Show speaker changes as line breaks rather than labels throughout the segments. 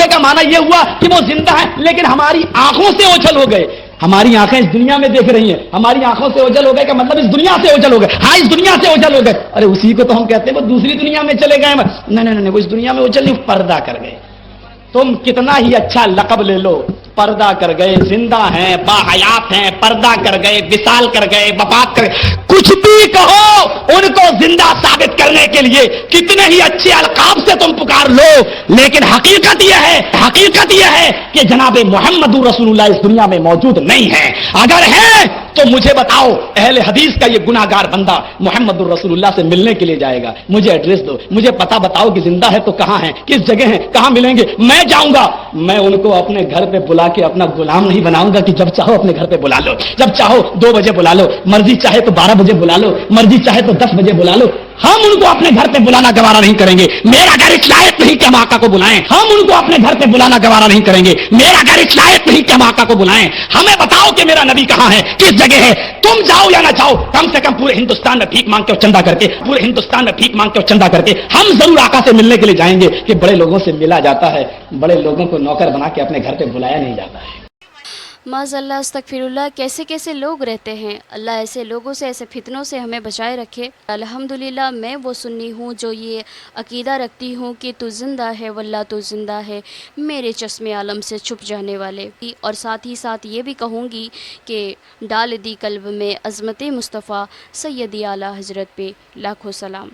होने का माना यह हुआ कि वो जिंदा है, लेकिन हमारी आंखों से ओझल हो गए। हमारी आंखें इस दुनिया में देख रही हैं, हमारी आंखों से ओझल हो गए का मतलब इस दुनिया से ओझल हो गए। हाँ, इस दुनिया से ओझल हो गए। अरे उसी को तो हम कहते हैं वो दूसरी दुनिया में चले गए। नहीं नहीं नहीं, वो इस दुनिया में ओझल नहीं, पर्दा कर गए। तुम कितना ही अच्छा लक़ब ले लो, पर्दा कर गए, जिंदा हैं, बाहयात हैं, पर्दा कर गए, विसाल कर गए, वफात कर गए, कुछ भी कहो, उनको जिंदा साबित करने के लिए कितने ही अच्छे अलकाब से तुम पुकार लो, लेकिन हकीकत यह है कि जनाब मोहम्मद रसूलुल्लाह इस दुनिया में मौजूद नहीं है। अगर है तो मुझे बताओ, अहले हदीस का ये गुनाहगार बंदा मोहम्मद रसूलुल्लाह से मिलने के लिए जाएगा, मुझे एड्रेस दो, मुझे पता बताओ कि जिंदा है तो कहां है, किस जगह है, कहां मिलेंगे, मैं जाऊंगा। मैं उनको अपने घर पे बुला के अपना गुलाम नहीं बनाऊंगा कि जब चाहो अपने घर पे बुला लो, जब चाहो 2 बजे बुला लो, मर्जी चाहे तो 12 बजे बुला लो, मर्जी चाहे तो 10 बजे बुला लो। हम उनको अपने घर पे बुलाना गवारा नहीं करेंगे। मेरा घर इस लायक नहीं कि हम आका को बुलाएं। हम उनको अपने घर पे बुलाना गवारा नहीं करेंगे। मेरा घर इस लायक नहीं कि हम आका को बुलाएं। हमें बताओ कि मेरा नबी कहां है, किस जगह है। तुम जाओ या ना जाओ, कम से कम पूरे हिंदुस्तान में भीख मांग के और चंदा करके, पूरे हिंदुस्तान में भीख मांग के और चंदा करके हम जरूर आका से मिलने के लिए जाएंगे। कि बड़े लोगों से मिला जाता है, बड़े लोगों को नौकर बना के अपने घर पे बुलाया नहीं जाता है।
माज़अल्लाह, अस्तगफिरुल्लाह, कैसे कैसे लोग रहते हैं। अल्लाह ऐसे लोगों से, ऐसे फितनों से हमें बचाए रखे। अल्हम्दुलिल्लाह, मैं वो सुन्नी हूँ जो ये अकीदा रखती हूँ कि तू ज़िंदा है वल्लाह तू ज़िंदा है, मेरे चश्मे आलम से छुप जाने वाले। और साथ ही साथ ये भी कहूँगी कि डाल दी कल्ब में अज़मत मुस्तफ़ा सैयदी आला हज़रत पे लाखों सलाम।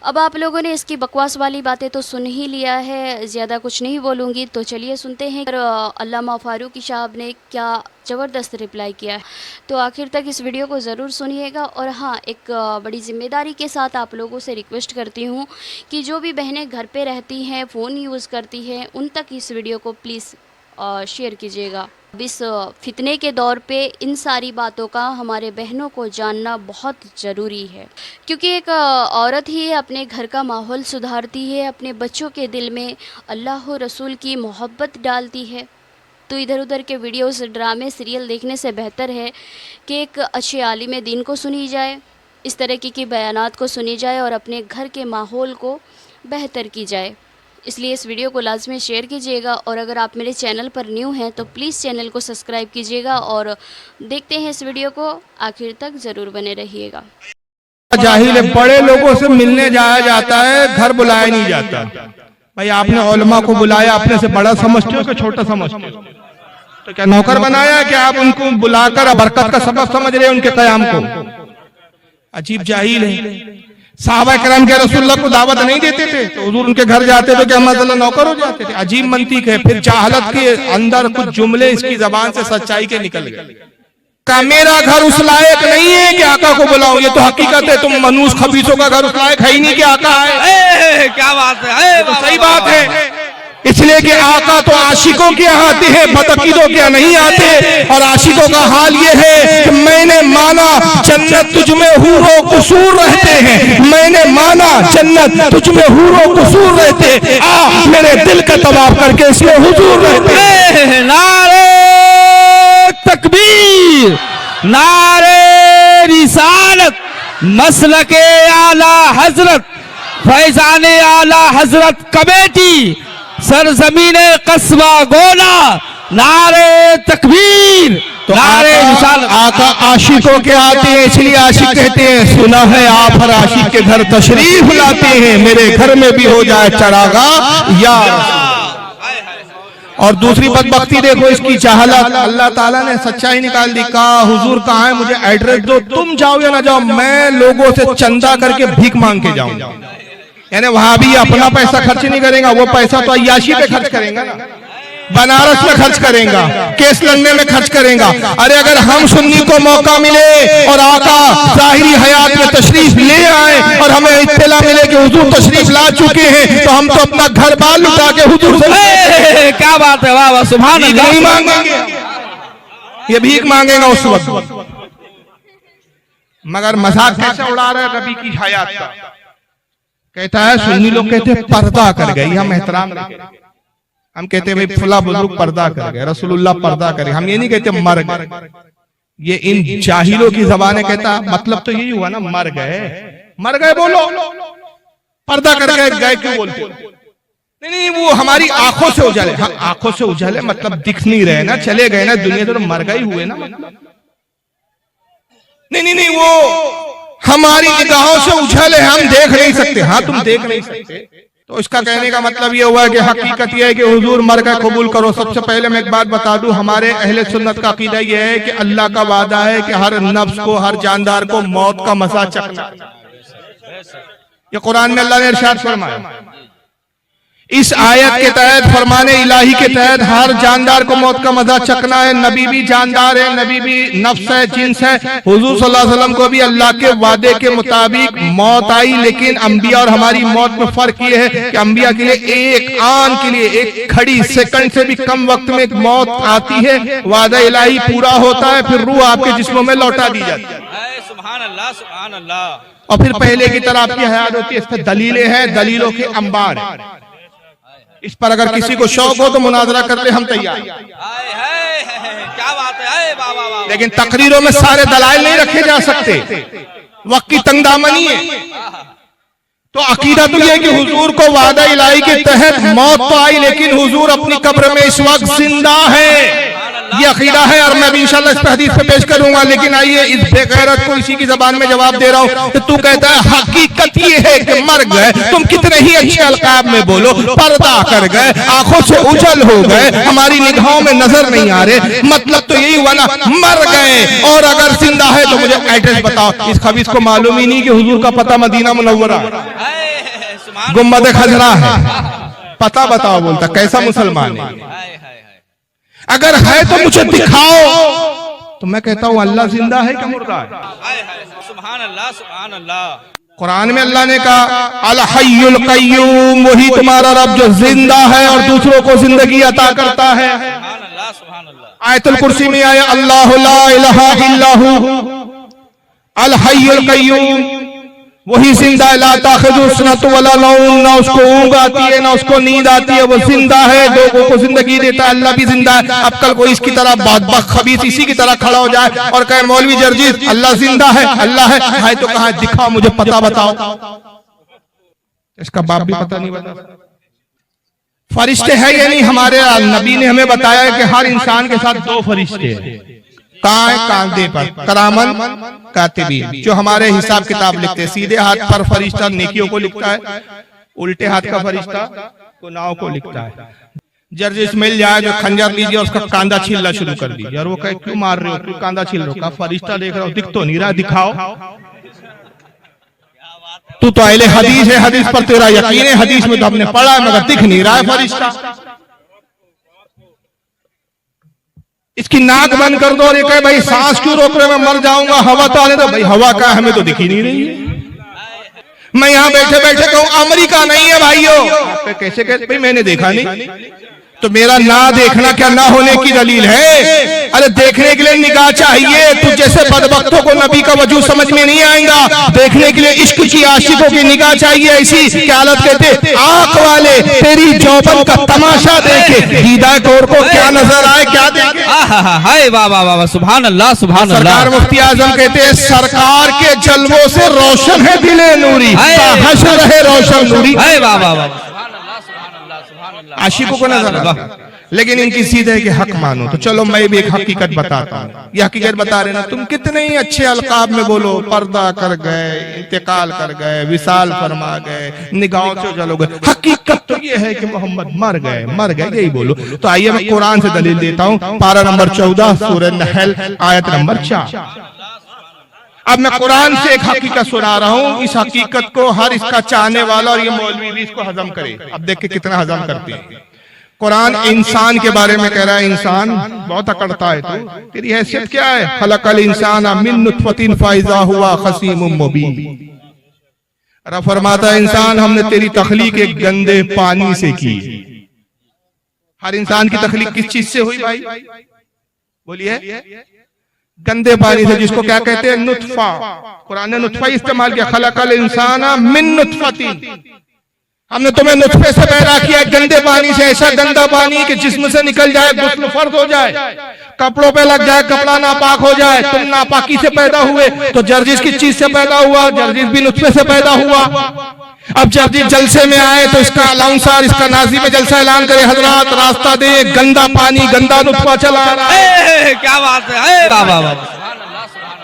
अब आप लोगों ने इसकी बकवास वाली बातें तो सुन ही लिया है, ज़्यादा कुछ नहीं बोलूँगी। तो चलिए सुनते हैं अल्लामा फ़ारूकी साहब ने क्या ज़बरदस्त रिप्लाई किया है। तो आखिर तक इस वीडियो को ज़रूर सुनिएगा। और हाँ, एक बड़ी ज़िम्मेदारी के साथ आप लोगों से रिक्वेस्ट करती हूँ कि जो भी बहनें घर पे रहती हैं, फ़ोन यूज़ करती हैं, उन तक इस वीडियो को प्लीज़ शेयर कीजिएगा। अब इस फितने के दौर पे इन सारी बातों का हमारे बहनों को जानना बहुत ज़रूरी है, क्योंकि एक औरत ही अपने घर का माहौल सुधारती है, अपने बच्चों के दिल में अल्लाह रसूल की मोहब्बत डालती है। तो इधर उधर के वीडियोस, ड्रामे, सीरियल देखने से बेहतर है कि एक अच्छे आलिम दीन को सुनी जाए, इस तरह की बयानात को सुनी जाए और अपने घर के माहौल को बेहतर की जाए। इसलिए इस वीडियो को लाजमी शेयर कीजिएगा। और अगर आप मेरे चैनल पर न्यू हैं तो प्लीज़ चैनल को सब्सक्राइब कीजिएगा और देखते हैं इस वीडियो को, आखिर तक ज़रूर बने रहिएगा।
जाहिल बड़े लोगों से मिलने जाया जाता है, घर बुलाया नहीं जाता। भाई आपने उलमा को बुलाया, अपने से बड़ा समझते हो कि छोटा समझते हो? तो क्या नौकर बनाया कि आप उनको बुलाकर बरकत का सबब समझ रहे हैं उनके क़याम को? अजीब जाहिल है। साहबा करम के रसूलुल्लाह को दावत नहीं देते थे तो हुजूर उनके घर जाते तो क्या माशाअल्लाह नौकर हो जाते थे? अजीब मंतीक है। फिर जाहलत के अंदर कुछ जुमले इसकी जबान से सच्चाई के निकल गए। का मेरा घर उस लायक नहीं है कि आका को बुलाऊं। ये तो हकीकत है, तुम मनूस खबीसों का घर उस लायक है ही नहीं कि आका है।
क्या बात है,
तो सही बात है। इसलिए कि आका तो आशिकों के यहाँ आते हैं, बदअकीदों के यहाँ नहीं आते। और आशिकों का हाल ये है कि मैंने माना जन्नत तुझ में हूरो कुसूर रहते हैं, मैंने माना जन्नत तुझ में हूरो कुसूर रहते, आ मेरे दिल का तवाफ करके इसमें हुजूर रहते हैं।
नारे तकबीर, नारे रिसालत, मसलके आला हजरत, फैजाने आला हजरत कमेटी, सरजमीने कस्बा गोला, नारे तकबीर,
तो
नारे रिसालत।
आका आशिकों के आते हैं, इसलिए आशिक कहते हैं सुना है आप हर आशिक के घर तशरीफ लाते हैं, मेरे घर में भी हो जाए चरागा या। और दूसरी बदबख्ती देखो इसकी जहालत। अल्लाह ताला ने सच्चाई निकाल दी। कहा हुजूर कहाँ है, मुझे एड्रेस दो, तुम जाओ या ना जाओ, मैं लोगों से चंदा करके भीख मांग के जाऊंगा। यानी वहां भी अपना पैसा खर्च नहीं करेगा, वो पैसा तो अय्याशी पे खर्च करेगा ना, बनारस में खर्च करेगा, केस लड़ने में खर्च करेगा। अरे अगर हम सुन्नी को मौका मिले और आका जाहिरी हयात में तशरीफ ले आए और हमें इत्तला मिले कि हुजूर तशरीफ ला चुके हैं, तो हम तो अपना घर बार लुटा के हुजूर से
क्या बात है, वाह वाह, सुभान अल्लाह।
नहीं मांगेंगे, ये भीख मांगेगा उस वक्त। मगर मजाक कैसे उड़ा रहे रबी की हयात का। कहता है सुन्नी लोग कहते हैं पर्दा कर गए, हम एहतराम नहीं, हम कहते हैं भाई फुला बुजुर्ग पर्दा कर गए, रसूलुल्लाह पर्दा करे, हम ये नहीं कहते मर गए। ये इन जाहिलों की जबान कहता मतलब तो यही हुआ ना, मर गए। मर गए बोलो, पर्दा कर गए, गए क्यों बोलते? नहीं, वो हमारी आंखों से उजाले। हाँ, आंखों से उजाले मतलब दिख नहीं रहे ना, चले गए ना दुनिया से, तो मर गए हुए ना मतलब। नहीं, वो हमारी निगाहों से उछले, हम देख नहीं सकते। हाँ, तुम देख नहीं सकते, तो इसका कहने का मतलब ये हुआ कि हकीकत ये है कि हुजूर मर गए, कबूल करो। सबसे पहले मैं एक बात बता दूं, हमारे अहले सुन्नत का अकीदा ये है कि अल्लाह का वादा है कि हर नफ्स को, हर जानदार को मौत का मजा चखना। ये कुरान में अल्लाह ने इरशाद फरमाया। इस आयत के तहत, फरमाने इलाही के तहत, हर जानदार को मौत का मजा चखना है। नबी भी जानदार है, नबी भी नफ्स है, जिन्स है। हुजूर सल्लल्लाहु अलैहि वसल्लम को भी अल्लाह के वादे के मुताबिक मौत आई, लेकिन अंबिया और हमारी मौत में फर्क ये है कि अंबिया के लिए एक आन के लिए, एक खड़ी सेकंड से भी कम वक्त में एक मौत आती है, वादा इलाही पूरा होता है, फिर रूह आपके जिस्मों में लौटा दी जाती है।
सुभान अल्लाह, सुभान अल्लाह।
और फिर पहले की तरह आपकी हयात होती है। इस पर दलीलें हैं, दलीलों के अंबार है। इस पर अगर किसी को शौक हो तो मुनाजरा कर ले, हम तैयार।
क्या बात है, वाह वाह वाह।
लेकिन तकरीरों में सारे दलाइल नहीं रखे जा सकते, वक्त की तंगदामनी है। तो अकीदा तो यह है कि हुजूर को वादा इलाही के तहत मौत तो आई, लेकिन हुजूर अपनी कब्र में इस वक्त जिंदा है। ये अकीदा है, और मैं भी इंशाल्लाह इस पर हदीस पे पेश करूंगा। लेकिन आइए, इस बेगैरत को इसी की जबान में जवाब दे रहा हूं कि तू कहता है हकीकत ये है कि मर गए। तुम कितने ही अच्छे अलकाब में बोलो, पर्दा कर गए, आंखों से उजल हो गए, हमारी निगाहों में नजर नहीं आ रहे, मतलब तो यही हुआ ना, मर गए। और अगर जिंदा है तो मुझे एड्रेस बताओ। इस खबीस को मालूम ही नहीं कि हुजूर का पता मदीना मुनव्वरा, गुम्बद खजरा है। पता बताओ, बोलता कैसा मुसलमान है। अगर है तो मुझे दिखाओ। तो मैं कहता हूं अल्लाह जिंदा है क्या मुर्दा है?
सुभान अल्लाह, सुभान अल्लाह।
कुरान में अल्लाह ने कहा अल हय्युल कय्यूम, वही तुम्हारा रब जो जिंदा है और दूसरों को जिंदगी अता करता है।
सुभान अल्लाह, सुभान अल्लाह।
आयतुल कुर्सी में आया अल्लाहु ला इलाहा इल्लहु अल हय्युल कय्यूम, वही जिंदा है। ला ताखुज़ु सनतु वला नौम, ना उसको ऊँघ आती है ना उसको नींद आती है, वो जिंदा है, लोगों को जिंदगी देता है। अल्लाह भी जिंदा है। अब कल को इसकी तरह बदबख्त खबीस इसी की तरह खड़ा हो जाए और कहे मौलवी जर्जीस अल्लाह जिंदा है, अल्लाह है तो कहा दिखाओ, मुझे पता बताओ। इसका बाप भी पता नहीं बता। फरिश्ते हैं या नहीं? हमारे नबी ने हमें बताया कि हर इंसान के साथ दो फरिश्ते हैं। कहाँ है? कांधे पर, करामन कातिबीन, जो हमारे हिसाब किताब लिखते हैं। सीधे हाथ पर फरिश्ता नेकियों को लिखता है, उल्टे हाथ का फरिश्ता गुनाहों को लिखता है। जर्जिस मिल जाए जो खंजर लीजिए, उसका कांधा छीलना शुरू कर दीजिए। और वो कहे क्यों मार रहे हो, क्यों कांधा छील रहे हो? कहा फरिश्ता देख रहा हो, दिख तो नहीं रहा, दिखाओ। तू तो अहले हदीस है, हदीस पर तेरा यकीन है, हदीस में तो हमने पढ़ा है, मगर दिख नहीं रहा है फरिश्ता। इसकी नाक बंद कर दो और ये कहे भाई सांस क्यों रोक रहे, मैं मर जाऊंगा, हवा तो आने दो। भाई हवा का हमें तो दिख ही नहीं रही है। मैं यहाँ बैठे बैठे कहूँ अमेरिका नहीं है भाइयों, कैसे कहते? भाई मैंने देखा नहीं, तो मेरा ना देखना क्या ना होने की दलील है? अरे देखने के लिए निगाह चाहिए। तू जैसे बदबख्तों को नबी का वजूद समझ में नहीं आएगा, देखने के लिए इश्क की आशिकों की निगाह चाहिए। ऐसी क्या हालत कहते, आंख वाले तेरी जौबन का तमाशा देखे हिदायत और को क्या नजर आए, क्या देखे।
हाय वाह वाह वाह, सुभान अल्लाह, सुभान अल्लाह।
सरकार मुफ्ती आजम कहते हैं सरकार के जलवों से रोशन है दिले नूरी, हशर है रोशन नूरी।
हाय वाह वाह वाह,
आशिकों को नजर आता, लेकिन इनकी सीधे है कि हक मानो। तो चलो मैं भी एक हकीकत बताता हूँ। ये हकीकत बता रहे ना, तुम कितने ही अच्छे अलकाब में बोलो, पर्दा कर गए, इंतकाल कर गए, विसाल फरमा गए, निगाहों से उजल हो गए। हकीकत तो ये है कि मोहम्मद मर गए, मर गए, यही बोलो। तो आइए मैं कुरान से दलील देता हूँ। पारा नंबर 14 सूरह नहल आयत नंबर 4। अब मैं कुरान से एक हकीकत सुना रहा हूँ। इस हकीकत को हर इसका चाहने वाला और ये मौलवी भी इसको हजम करे। अब देख के कितना हजम करते हैं। कुरान इंसान के बारे में कह रहा है, इंसान बहुत अकड़ता है। तो तेरी हैसियत क्या है? खलकल इंसान मिन नुत्फतिन फाइजा हुआ खसीमुम मुबीन। रब फरमाता है इंसान हमने तेरी तखलीक एक गंदे पानी से की। हर इंसान की तखलीक किस चीज से हुई भाई? बोलिए। गंदे पानी से, जिसको क्या कहते हैं? नुत्फा। कुरान ने नुत्फा इस्तेमाल किया। खलकल इंसान मिन नुत्फतिन, हमने तुम्हें नुत्फे से पैदा किया, गंदे पानी से। ऐसा गंदा पानी कि जिस्म से निकल जाए, गुस्ल फर्ज हो जाए, कपड़ों पे लग जाए, कपड़ा नापाक हो जाए। तुम नापाकी से पैदा हुए तो जर्जिस किस चीज से पैदा हुआ? जर्जिस भी नुत्फे से पैदा हुआ। अब जब ये जलसे में आए तो इसका अलाउंसर, इसका नाजी में जलसा ऐलान करे, हजरात रास्ता दे, गंदा पानी गंदा नुतफा चला रहा है।
क्या बात है, वाह वाह वाह।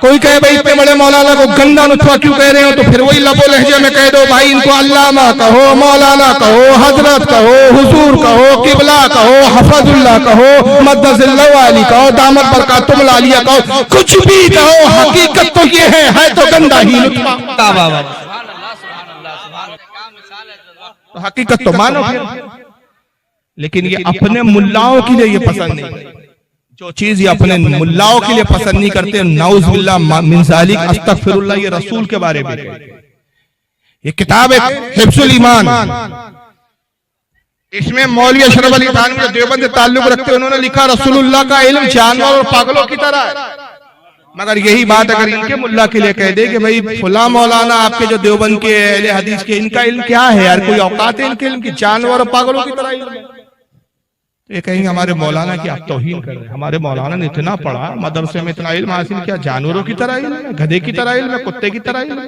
कोई कहे भाई इतने बड़े मौलाना को गंदा नुतफा क्यों कह रहे हो, तो फिर वही लबो लहजे में कह दो भाई इनको अल्लामा कहो, मौलाना कहो, हजरत कहो, हुजूर कहो, किबला कहो, हफजुल्लाह कहो, मद्दजिल्लाह वाली कहो, दामत बरकातुल आलिया कहो, कुछ भी कहो, हकीकत तो ये है तो गंदा ही नुतफा।
वाह वाह वाह।
तो हकीकत तो मानो फिर, लेकिन ये अपने मुल्लाओं के लिए ये पसंद नहीं, जो चीज ये अपने मुल्लाओं के लिए पसंद नहीं करते, नाउज़ बिल्लाह मिन ज़ालिक, अस्तगफिरुल्लाह, ये रसूल के बारे में। ये किताब है हिफ्ज़ुल ईमान, इसमें मौलवी अशरफ अली थानवी जो देवबंद से ताल्लुक रखते हैं उन्होंने लिखा रसूलुल्लाह का इल्म जानवर और पागलों की तरह है। मगर यही बात अगर इनके मुल्ला के लिए कह दे कि भाई फुला मौलाना आपके जो देवबंद के अहले हदीस के, इनका इल्म क्या है यार, कोई औकात है इनके इल्म की, जानवर और पागलों की तरह इल्म है, तो ये कहेंगे हमारे मौलाना की आप तौहीन कर रहे हैं। हमारे मौलाना ने इतना पढ़ा, मदरसे में इतना इल्म हासिल किया, जानवरों की तरह इल्म है, गधे की तरह इल्म है, कुत्ते की तरह इल्म है।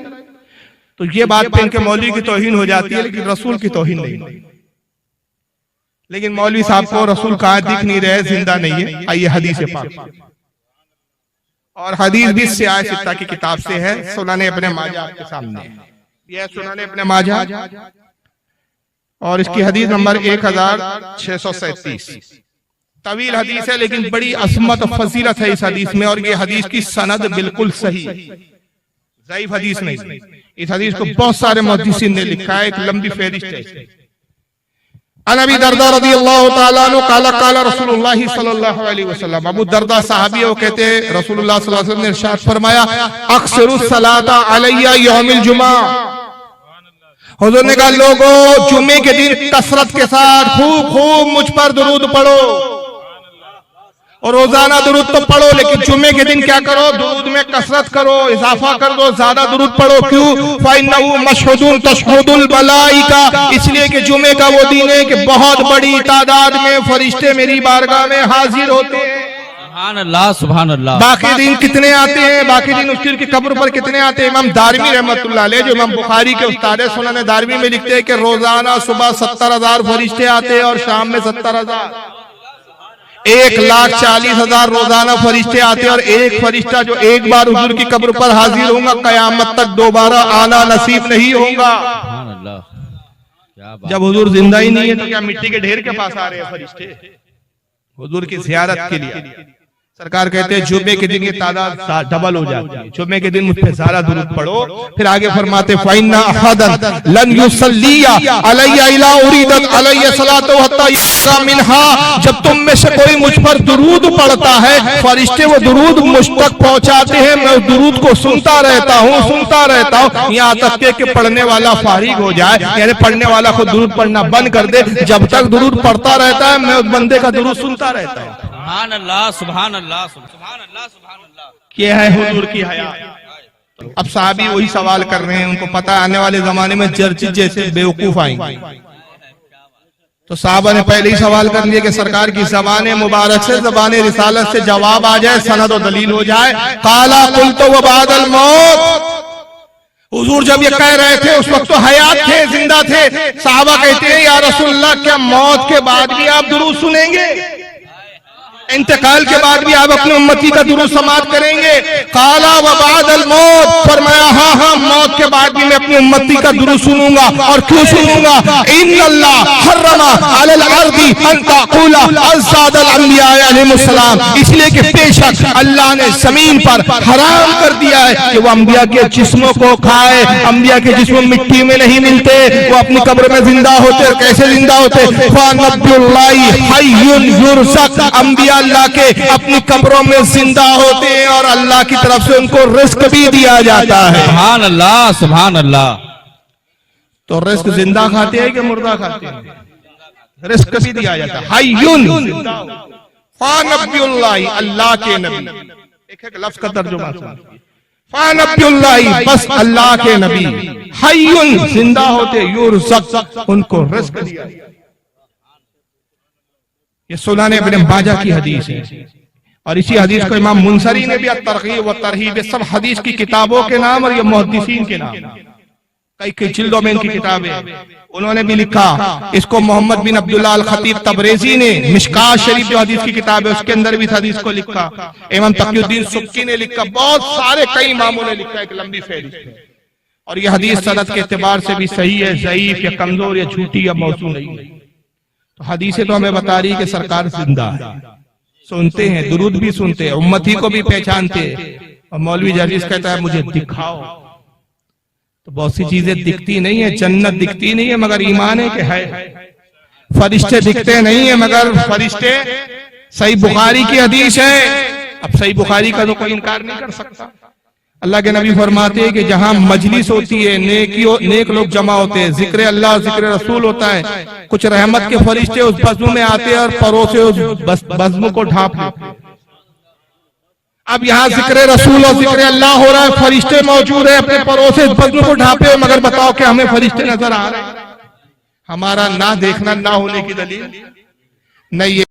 तो ये बात पे इनके मौलवी की तौहीन हो जाती है, लेकिन रसूल की तौहीन नहीं। लेकिन मौलवी साहब को रसूल कहाँ दिख नहीं रहे, जिंदा नहीं है। आइए हदीस पाक, और हदीस भी सियाह सित्ता की किताब से है, सुनाने इब्ने माजा आपके सामने है। यह सुनाने इब्ने माजा और इसकी हदीस नंबर 1637। तवील हदीस है लेकिन बड़ी असमत और फजीलत है इस हदीस में, और ये हदीस की सनद बिल्कुल सही, ज़ईफ हदीस नहीं। इस हदीस को बहुत सारे मुहद्दिसीन ने लिखा है, एक लंबी फहरिस्त है। अन अबी दरदा रज़ियल्लाहु तआला अन्हु क़ाला क़ाला रसूलुल्लाह सल्लल्लाहु अलैहि वसल्लम, अबू दरदा सहाबी वो कहते हैं रसूलुल्लाह सल्लल्लाहु अलैहि वसल्लम ने इरशाद फरमाया, अक्सरुस सलाता अलैया यौमिल जुमा। हुजूर ने कहा लोगों जुम्मे के दिन कसरत के साथ खूब खूब मुझ पर दुरूद पढ़ो, और रोजाना दुरूद तो पढ़ो, लेकिन जुम्मे के दिन क्या करो, दुरूद में कसरत करो, इजाफा कर दो, ज्यादा दुरूद पढ़ो। क्यों? फ़इन्नहु मशहुदुन तशहुदुल मलाइका, इसलिए कि जुम्मे का वो दिन है कि बहुत बड़ी तादाद में फरिश्ते मेरी बारगाह में हाजिर होते हैं।
सुभान अल्लाह, सुभान अल्लाह।
बाकी दिन कितने आते हैं, बाकी दिन उसकी की कब्र पर कितने आते हैं? इमाम दारमी रहमतुल्लाह अलैह जो इमाम बुखारी के उस्ताद है, सुनन दारमी में लिखते हैं कि रोजाना सुबह 70,000 फरिश्ते आते हैं और शाम में 70,000, 1,40,000 रोजाना फरिश्ते आते हैं, और एक फरिश्ता जो एक बार हुजूर की कब्र पर हाजिर होगा कयामत तक दोबारा आना नसीब नहीं होगा।
सुभान अल्लाह, क्या बात।
जब हुजूर जिंदा ही नहीं है तो क्या मिट्टी के ढेर के पास आ रहे हैं फरिश्ते हुजूर की ज़ियारत के लिए? सरकार कहते हैं जुम्मे के दिन ये तादाद डबल हो जाती है, जुम्मे के दिन मुझ पे ज़्यादा दुरूद पढ़ो। फिर आगे फरमाते फ़इन्ना अहदन लन युसल्लिया अलैया इला उरीदत अलैया सलातु हत्ता यरा मिनहा, जब तुम में से कोई मुझ पर दुरूद पढ़ता है, फरिश्ते वो दुरूद मुझ तक पहुंचाते हैं, मैं उस दुरूद को सुनता रहता हूँ, यहाँ तक कि पढ़ने वाला फारिग हो जाए, यानी पढ़ने वाला को दुरूद पढ़ना बंद कर दे। जब तक दुरूद पढ़ता रहता है मैं उस बंदे का दुरूद सुनता रहता हूँ।
सुभान अल्लाह, सुभान अल्लाह, सुभान अल्लाह, सुभान अल्लाह।
ये है हुजूर की हयात। अब साहबी वही सवाल कर रहे हैं, उनको पता है आने वाले जमाने में जर्जिस जैसे बेवकूफ आएंगे, तो साहबा ने पहले ही सवाल कर लिया कि सरकार की ज़बान मुबारक से, ज़बान रिसालत से जवाब आ जाए, सनद और दलील हो जाए। काला कुल्तो व बादल मौत, हुजूर जब ये कह रहे थे उस वक्त तो हयात थे, जिंदा थे। साहबा कहते हैं या रसूलल्लाह क्या मौत के बाद भी आप दुरूद सुनेंगे? इंतकाल के बाद भी आप अपनी उम्मती का दुरूद समाअत करेंगे? काला व बादल मौत, फरमाया हाँ हाँ मौत के बाद भी मैं अपनी उम्मती का दुरूद सुनूंगा। और क्यों सुनूंगा? इन्नल्लाह हर्रमा अलल अर्दी अन तक़ूला अज़्ज़ादल अंबिया अलैहिमुस्सलाम, इसलिए कि बेशक अल्लाह ने जमीन पर हराम कर दिया है कि वो अंबिया के जिस्मों को खाए। अंबिया के जिस्म मिट्टी में नहीं मिलते, वो अपनी कब्र में जिंदा होते। कैसे जिंदा होते? फ़नबियुल्लाहि हय्युन युरज़क़, अंबिया अल्लाह के अपनी कब्रों में जिंदा होते हैं और अल्लाह की तरफ से उनको रिस्क भी दिया जाता है।
सुभान अल्लाह, सुभान अल्लाह।
तो रिस्क जिंदा खाते हैं कि मुर्दा खाते हैं? रिस्क भी दिया जाता है। हय्युन फ़नबियुल्लाहि, अल्लाह के नबी, एक एक लफ्ज का तर्जुमा सुनिए। फ़नबियुल्लाहि, बस अल्लाह के नबी, हय्युन जिंदा होते, युरज़क़ उनको रिस्क दिया। ये सुनाने इब्ने माजा की हदीस है, और इसी हदीस को इमाम मुंसरी ने भी तरगीब व तरहीब, सब हदीस की किताबों के नाम और ये मुहद्दिसीन के नाम। कई जिल्दों में इनकी किताबें, उन्होंने भी लिखा। इसको मोहम्मद बिन अब्दुल्लाह अल खतीब तबरेजी ने मिशकात शरीफ जो हदीस की किताब है उसके अंदर भी इस हदीस को लिखा। इमाम तकीउद्दीन सुब्की ने लिखा, बहुत सारे कई इमामों ने लिखा, एक लंबी फहरिस्त है। और यह हदीस सनद के एतबार से भी सही है, ज़ईफ या कमजोर या झूठी या मौजू नहीं है। तो हदीसें तो हमें बता रही है कि सरकार जिंदा है, सुनते हैं, दुरूद भी सुनते हैं, उम्मती को भी पहचानते हैं। और मौलवी जर्जिस कहता है मुझे दिखाओ, तो बहुत सी चीजें दिखती नहीं है, जन्नत दिखती नहीं है मगर ईमान है कि है। फरिश्ते दिखते नहीं है मगर फरिश्ते, सही बुखारी की हदीस है। अब सही बुखारी का तो कोई इनकार नहीं कर सकता। अल्लाह के नबी फरमाते हैं कि जहां मजलिस होती है, नेक लोग जमा होते हैं, जिक्र अल्लाह जिक्र रसूल होता है, कुछ रहमत के फरिश्ते उस बज़्म में आते हैं और परों से उस बज़्म को ढांप लेते हैं। अब यहाँ जिक्र रसूल और जिक्र अल्लाह हो रहा है, फरिश्ते मौजूद है, अपने परों से इस बज़्म को ढांपे, मगर बताओ कि हमें फरिश्ते नजर आ रहे हैं? हमारा ना देखना ना होने की दलील नहीं है।